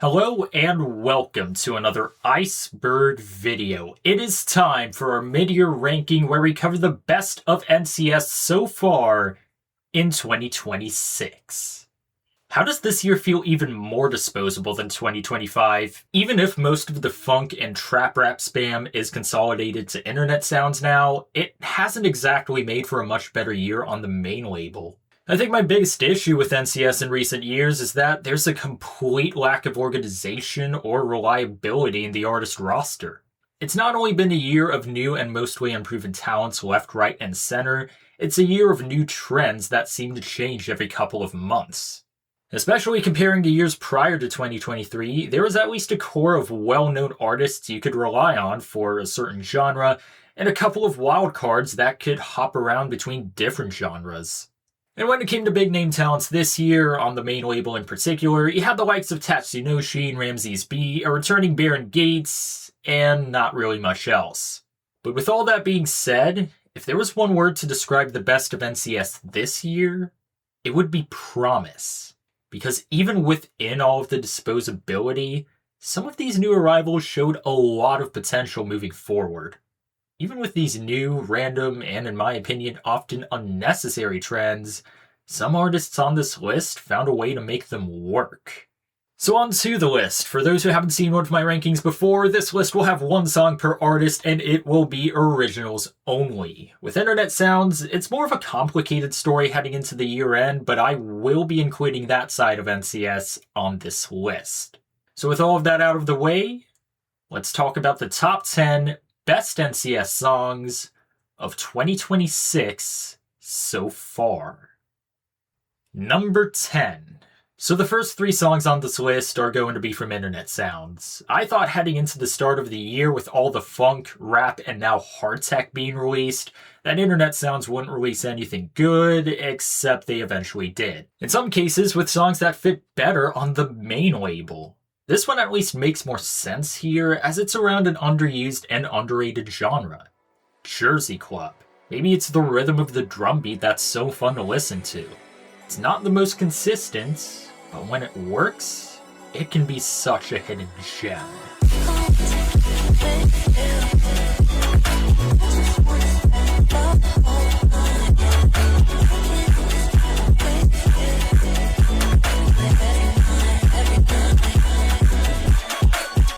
Hello and welcome to another Iceberg video. It is time for our mid-year ranking where we cover the best of NCS so far in 2026. How does this year feel even more disposable than 2025? Even if most of the funk and trap rap spam is consolidated to internet sounds now, it hasn't exactly made for a much better year on the main label. I think my biggest issue with NCS in recent years is that there's a complete lack of organization or reliability in the artist roster. It's not only been a year of new and mostly unproven talents left, right, and center, it's a year of new trends that seem to change every couple of months. Especially comparing to years prior to 2023, there was at least a core of well-known artists you could rely on for a certain genre, and a couple of wildcards that could hop around between different genres. And when it came to big-name talents this year, on the main label in particular, you had the likes of Tatsunoshi and Ramses B, a returning Baron Gates, and not really much else. But with all that being said, if there was one word to describe the best of NCS this year, it would be promise. Because even within all of the disposability, some of these new arrivals showed a lot of potential moving forward. Even with these new, random, and in my opinion, often unnecessary trends, some artists on this list found a way to make them work. So on to the list. For those who haven't seen one of my rankings before, this list will have one song per artist and it will be originals only. With internet sounds, it's more of a complicated story heading into the year end, but I will be including that side of NCS on this list. So with all of that out of the way, let's talk about the top 10 best NCS songs of 2026 so far. Number 10. So the first three songs on this list are going to be from Internet Sounds. I thought heading into the start of the year with all the funk, rap, and now hard tech being released, that Internet Sounds wouldn't release anything good, except they eventually did. In some cases with songs that fit better on the main label. This one at least makes more sense here, as it's around an underused and underrated genre. Jersey Club. Maybe it's the rhythm of the drum beat that's so fun to listen to. It's not the most consistent, but when it works, it can be such a hidden gem.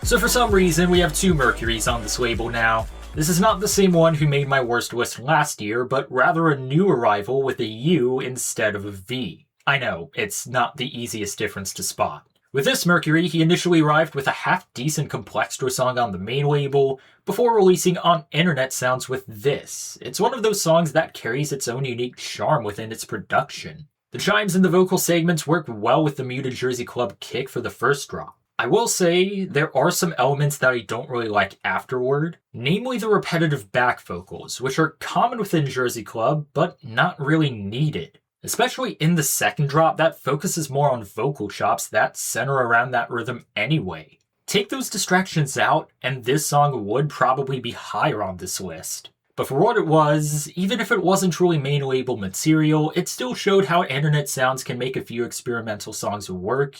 So for some reason, we have two Mercuries on this label now. This is not the same one who made my worst list last year, but rather a new arrival with a U instead of a V. I know, it's not the easiest difference to spot. With this Mercury, he initially arrived with a half-decent Complextro song on the main label, before releasing on Internet Sounds with this. It's one of those songs that carries its own unique charm within its production. The chimes and the vocal segments work well with the muted Jersey Club kick for the first drop. I will say, there are some elements that I don't really like afterward, namely the repetitive back vocals, which are common within Jersey Club, but not really needed. Especially in the second drop that focuses more on vocal chops that center around that rhythm anyway. Take those distractions out, and this song would probably be higher on this list. But for what it was, even if it wasn't truly main label material, it still showed how Internet Sounds can make a few experimental songs work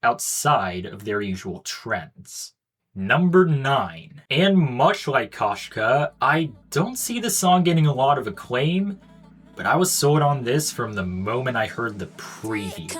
outside of their usual trends. Number 9. And much like Koshka, I don't see the song getting a lot of acclaim, but I was sold on this from the moment I heard the preview.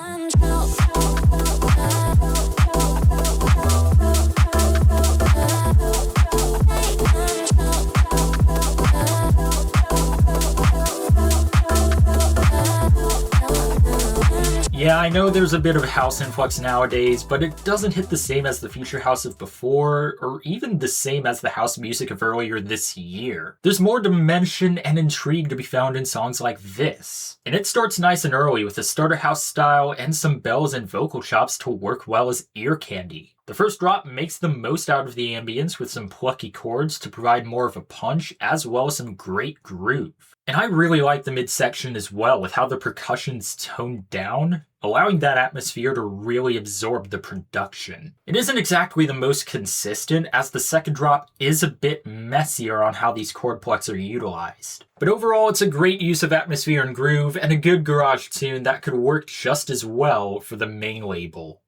Yeah, I know there's a bit of house influx nowadays, but it doesn't hit the same as the future house of before, or even the same as the house music of earlier this year. There's more dimension and intrigue to be found in songs like this. And it starts nice and early with a starter house style and some bells and vocal chops to work well as ear candy. The first drop makes the most out of the ambience with some plucky chords to provide more of a punch, as well as some great groove. And I really like the midsection as well, with how the percussion's toned down, allowing that atmosphere to really absorb the production. It isn't exactly the most consistent, as the second drop is a bit messier on how these chord plucks are utilized. But overall, it's a great use of atmosphere and groove, and a good garage tune that could work just as well for the main label.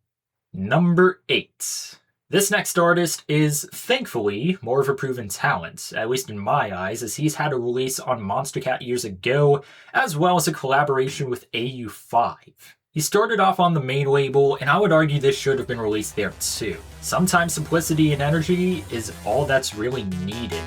Number 8. This next artist is, thankfully, more of a proven talent, at least in my eyes, as he's had a release on Monstercat years ago, as well as a collaboration with AU5. He started off on the main label, and I would argue this should have been released there too. Sometimes simplicity and energy is all that's really needed.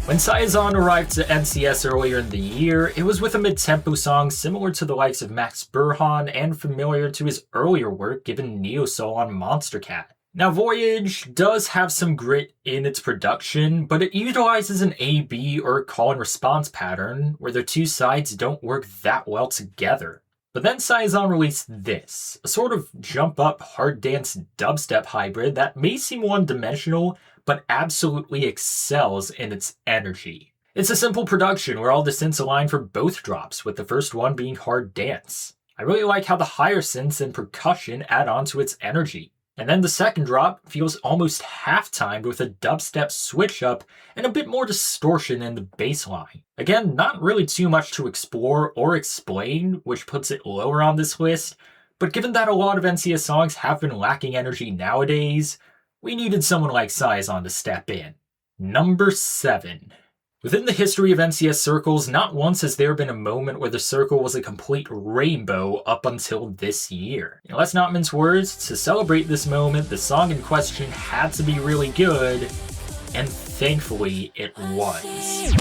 When Saezon arrived to NCS earlier in the year, it was with a mid-tempo song similar to the likes of Max Burhan and familiar to his earlier work given Neosoul on Monstercat. Now Voyage does have some grit in its production, but it utilizes an A-B or call and response pattern where the two sides don't work that well together. But then Saezon released this, a sort of jump-up hard dance dubstep hybrid that may seem one-dimensional, but absolutely excels in its energy. It's a simple production where all the synths align for both drops, with the first one being hard dance. I really like how the higher synths and percussion add on to its energy. And then the second drop feels almost half-timed with a dubstep switch-up and a bit more distortion in the bass line. Again, not really too much to explore or explain, which puts it lower on this list, but given that a lot of NCS songs have been lacking energy nowadays, we needed someone like Saezon to step in. Number 7. Within the history of NCS circles, not once has there been a moment where the circle was a complete rainbow up until this year. Now, let's not mince words. To celebrate this moment, the song in question had to be really good, and thankfully it was.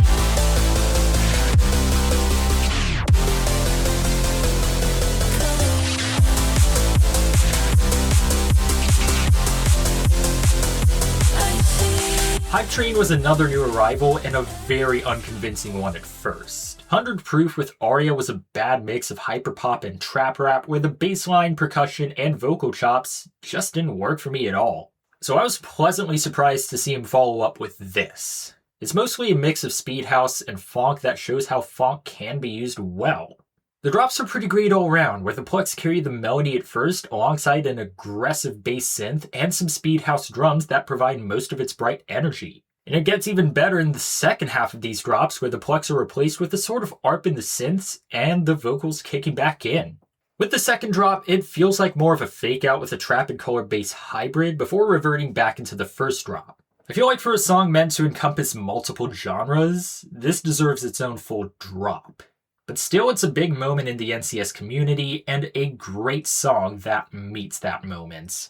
Hype Train was another new arrival and a very unconvincing one at first. 100 Proof with Aria was a bad mix of hyperpop and trap rap where the bassline, percussion, and vocal chops just didn't work for me at all. So I was pleasantly surprised to see him follow up with this. It's mostly a mix of speed house and funk that shows how funk can be used well. The drops are pretty great all around, where the Plex carry the melody at first alongside an aggressive bass synth and some speed house drums that provide most of its bright energy. And it gets even better in the second half of these drops, where the Plex are replaced with a sort of ARP in the synths and the vocals kicking back in. With the second drop, it feels like more of a fake out with a trap and color bass hybrid before reverting back into the first drop. I feel like for a song meant to encompass multiple genres, this deserves its own full drop. But still, it's a big moment in the NCS community, and a great song that meets that moment.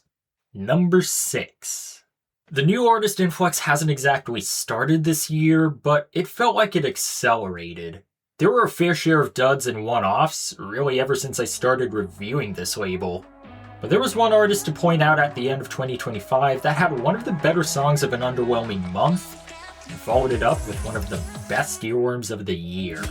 Number 6. The new artist influx hasn't exactly started this year, but it felt like it accelerated. There were a fair share of duds and one-offs, really ever since I started reviewing this label. But there was one artist to point out at the end of 2025 that had one of the better songs of an underwhelming month, and followed it up with one of the best earworms of the year.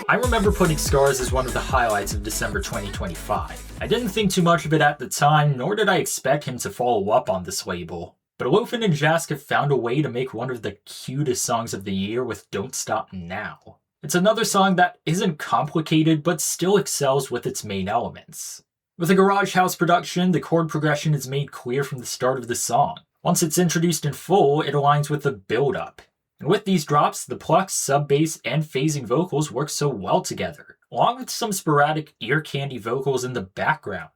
I remember putting Scars as one of the highlights of December 2025. I didn't think too much of it at the time, nor did I expect him to follow up on this label. But Lofen and Jaska found a way to make one of the cutest songs of the year with Don't Stop Now. It's another song that isn't complicated, but still excels with its main elements. With a garage house production, the chord progression is made clear from the start of the song. Once it's introduced in full, it aligns with the build-up. And with these drops, the plucks, sub-bass, and phasing vocals work so well together, along with some sporadic ear candy vocals in the background.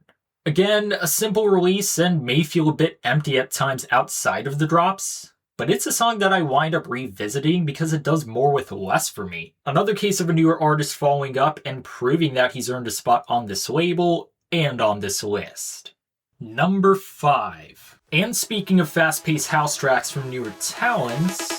Again, a simple release and may feel a bit empty at times outside of the drops, but it's a song that I wind up revisiting because it does more with less for me. Another case of a newer artist following up and proving that he's earned a spot on this label and on this list. Number 5. And speaking of fast-paced house tracks from newer talents,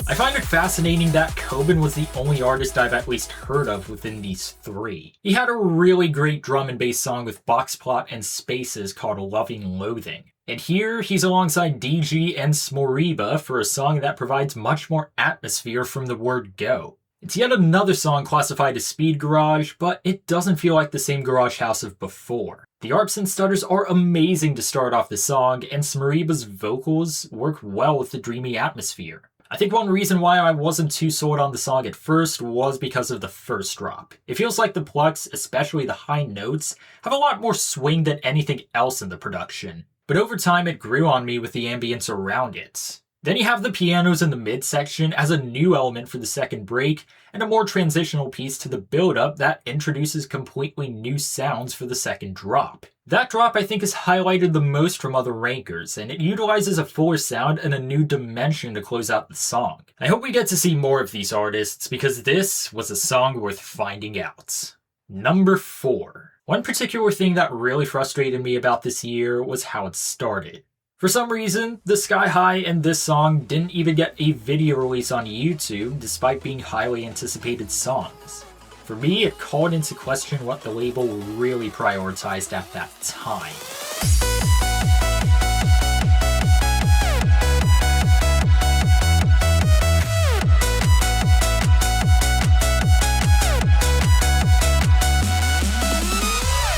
I find it fascinating that Coben was the only artist I've at least heard of within these 3. He had a really great drum and bass song with Boxplot and Spaces called Loving Loathing. And here, he's alongside DG and Smoriba for a song that provides much more atmosphere from the word go. It's yet another song classified as speed garage, but it doesn't feel like the same garage house of before. The arps and stutters are amazing to start off the song, and Smoriba's vocals work well with the dreamy atmosphere. I think one reason why I wasn't too sold on the song at first was because of the first drop. It feels like the plucks, especially the high notes, have a lot more swing than anything else in the production. But over time it grew on me with the ambience around it. Then you have the pianos in the midsection as a new element for the second break, and a more transitional piece to the build-up that introduces completely new sounds for the second drop. That drop I think is highlighted the most from other rankers, and it utilizes a fuller sound and a new dimension to close out the song. I hope we get to see more of these artists, because this was a song worth finding out. Number 4. One particular thing that really frustrated me about this year was how it started. For some reason, The Sky High and this song didn't even get a video release on YouTube despite being highly anticipated songs. For me, it called into question what the label really prioritized at that time.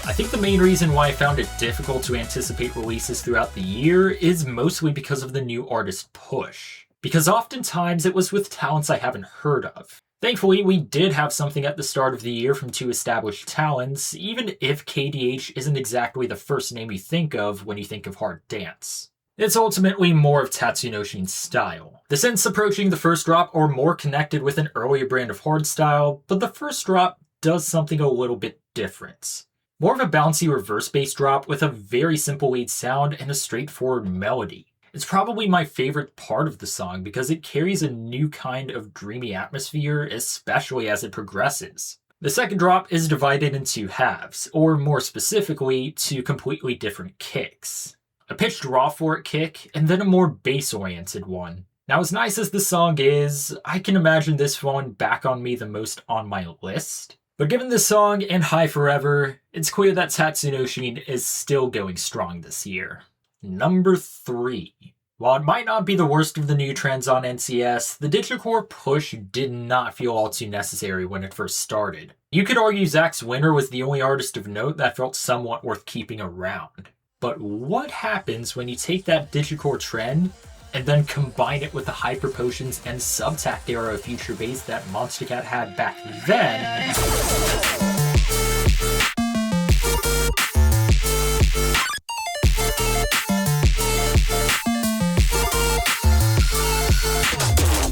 I think the main reason why I found it difficult to anticipate releases throughout the year is mostly because of the new artist push. Because oftentimes it was with talents I haven't heard of. Thankfully, we did have something at the start of the year from 2 established talents, even if KDH isn't exactly the first name you think of when you think of hard dance. It's ultimately more of Tatsunoshin's style. The synths approaching the first drop are more connected with an earlier brand of hardstyle, but the first drop does something a little bit different. More of a bouncy reverse bass drop with a very simple lead sound and a straightforward melody. It's probably my favorite part of the song because it carries a new kind of dreamy atmosphere, especially as it progresses. The second drop is divided in 2 halves, or more specifically, 2 completely different kicks. A pitched raw fork kick, and then a more bass-oriented one. Now, as nice as the song is, I can imagine this one back on me the most on my list. But given this song and High Forever, it's clear that Tatsunoshin is still going strong this year. Number 3. While it might not be the worst of the new trends on NCS, the digicore push did not feel all too necessary when it first started. You could argue Zach's Winner was the only artist of note that felt somewhat worth keeping around. But what happens when you take that digicore trend and then combine it with the Hyper Potions and Subtact era future bass that Monstercat had back then?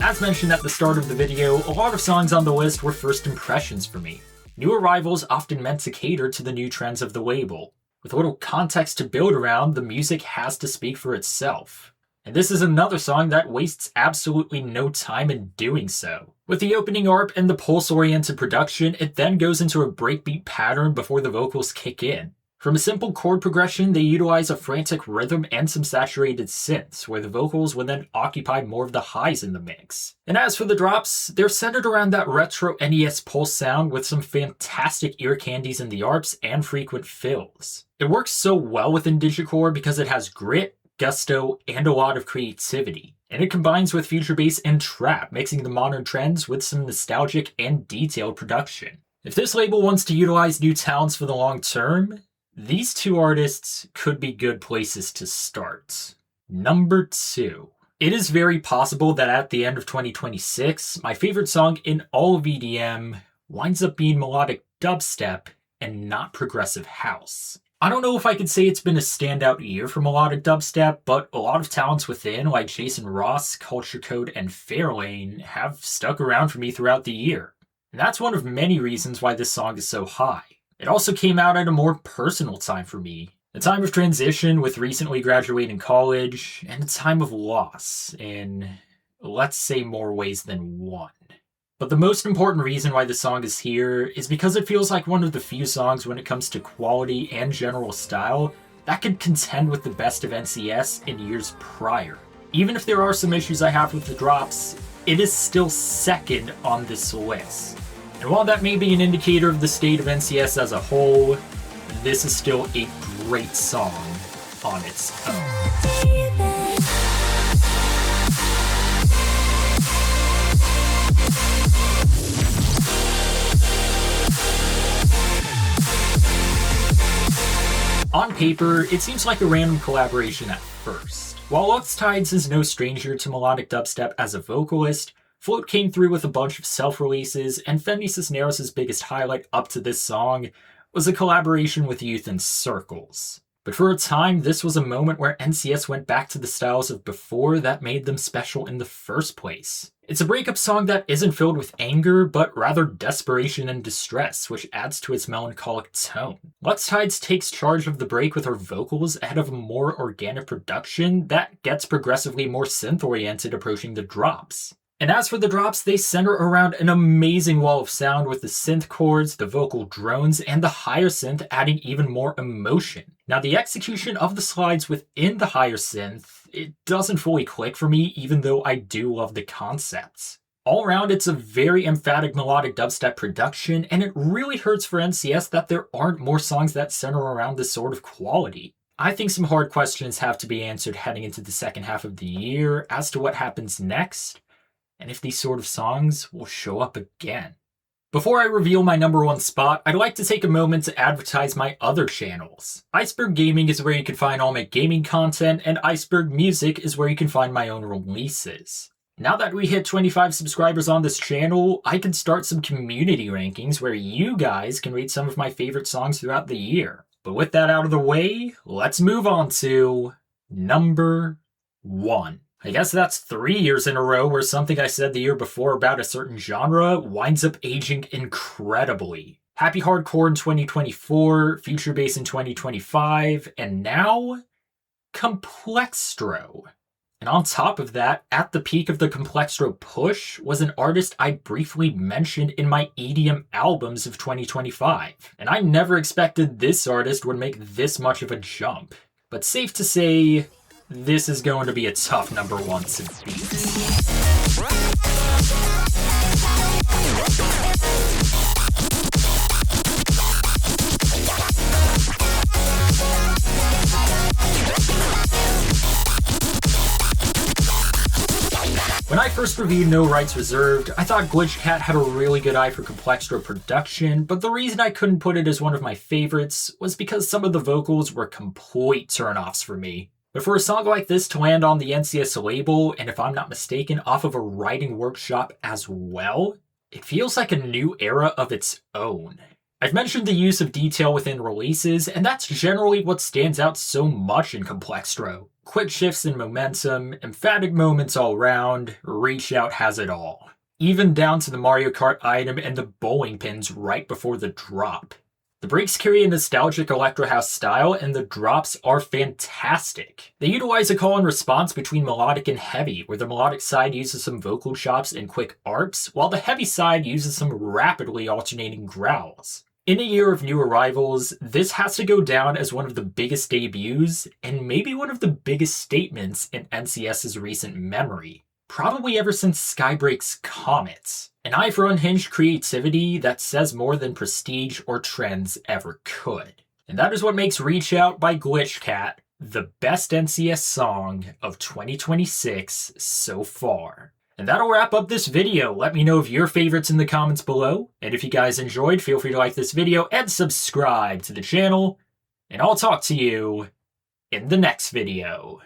As mentioned at the start of the video, a lot of songs on the list were first impressions for me. New arrivals often meant to cater to the new trends of the label. With a little context to build around, the music has to speak for itself. And this is another song that wastes absolutely no time in doing so. With the opening ARP and the pulse-oriented production, it then goes into a breakbeat pattern before the vocals kick in. From a simple chord progression, they utilize a frantic rhythm and some saturated synths, where the vocals will then occupy more of the highs in the mix. And as for the drops, they're centered around that retro NES pulse sound with some fantastic ear candies in the ARPs and frequent fills. It works so well within digicore because it has grit, gusto, and a lot of creativity. And it combines with future bass and trap, mixing the modern trends with some nostalgic and detailed production. If this label wants to utilize new talents for the long term, these 2 artists could be good places to start. Number 2. It is very possible that at the end of 2026, my favorite song in all of EDM winds up being melodic dubstep and not progressive house. I don't know if I could say it's been a standout year for melodic dubstep, but a lot of talents within, like Jason Ross, Culture Code, and Fairlane, have stuck around for me throughout the year. And that's one of many reasons why this song is so high. It also came out at a more personal time for me. A time of transition with recently graduating college, and a time of loss in, let's say, more ways than one. But the most important reason why this song is here is because it feels like one of the few songs when it comes to quality and general style that could contend with the best of NCS in years prior. Even if there are some issues I have with the drops, it is still second on this list. And while that may be an indicator of the state of NCS as a whole, this is still a great song on its own. On paper, it seems like a random collaboration at first. While Lux Tides is no stranger to melodic dubstep as a vocalist, Float came through with a bunch of self-releases, and Fendi Cisneros' biggest highlight up to this song was a collaboration with Youth in Circles. But for a time, this was a moment where NCS went back to the styles of before that made them special in the first place. It's a breakup song that isn't filled with anger, but rather desperation and distress, which adds to its melancholic tone. Lux Tides takes charge of the break with her vocals ahead of a more organic production that gets progressively more synth-oriented approaching the drops. And as for the drops, they center around an amazing wall of sound with the synth chords, the vocal drones, and the higher synth adding even more emotion. Now, the execution of the slides within the higher synth, it doesn't fully click for me, even though I do love the concepts. All around, it's a very emphatic melodic dubstep production, and it really hurts for NCS that there aren't more songs that center around this sort of quality. I think some hard questions have to be answered heading into the second half of the year as to what happens next, and if these sort of songs will show up again. Before I reveal my number one spot, I'd like to take a moment to advertise my other channels. Iceberg Gaming is where you can find all my gaming content, and Iceberg Music is where you can find my own releases. Now that we hit 25 subscribers on this channel, I can start some community rankings where you guys can rate some of my favorite songs throughout the year. But with that out of the way, let's move on to number 1. I guess that's 3 years in a row where something I said the year before about a certain genre winds up aging incredibly. Happy Hardcore in 2024, Future Bass in 2025, and now, Complextro. And on top of that, at the peak of the Complextro push was an artist I briefly mentioned in my EDM albums of 2025. And I never expected this artist would make this much of a jump. But safe to say, this is going to be a tough number 1 to beat. When I first reviewed No Rights Reserved, I thought Glitchcat had a really good eye for Complextro production, but the reason I couldn't put it as one of my favorites was because some of the vocals were complete turnoffs for me. But for a song like this to land on the NCS label, and if I'm not mistaken, off of a writing workshop as well, it feels like a new era of its own. I've mentioned the use of detail within releases, and that's generally what stands out so much in Complextro. Quick shifts in momentum, emphatic moments all around, Reach Out has it all. Even down to the Mario Kart item and the bowling pins right before the drop. The breaks carry a nostalgic electro house style, and the drops are fantastic. They utilize a call and response between melodic and heavy, where the melodic side uses some vocal chops and quick arcs, while the heavy side uses some rapidly alternating growls. In a year of new arrivals, this has to go down as one of the biggest debuts, and maybe one of the biggest statements in NCS's recent memory. Probably ever since Skybreak's Comets. An eye for unhinged creativity that says more than Prestige or Trends ever could. And that is what makes Reach Out by Glitchcat the best NCS song of 2026 so far. And that'll wrap up this video. Let me know of your favorites in the comments below. And if you guys enjoyed, feel free to like this video and subscribe to the channel. And I'll talk to you in the next video.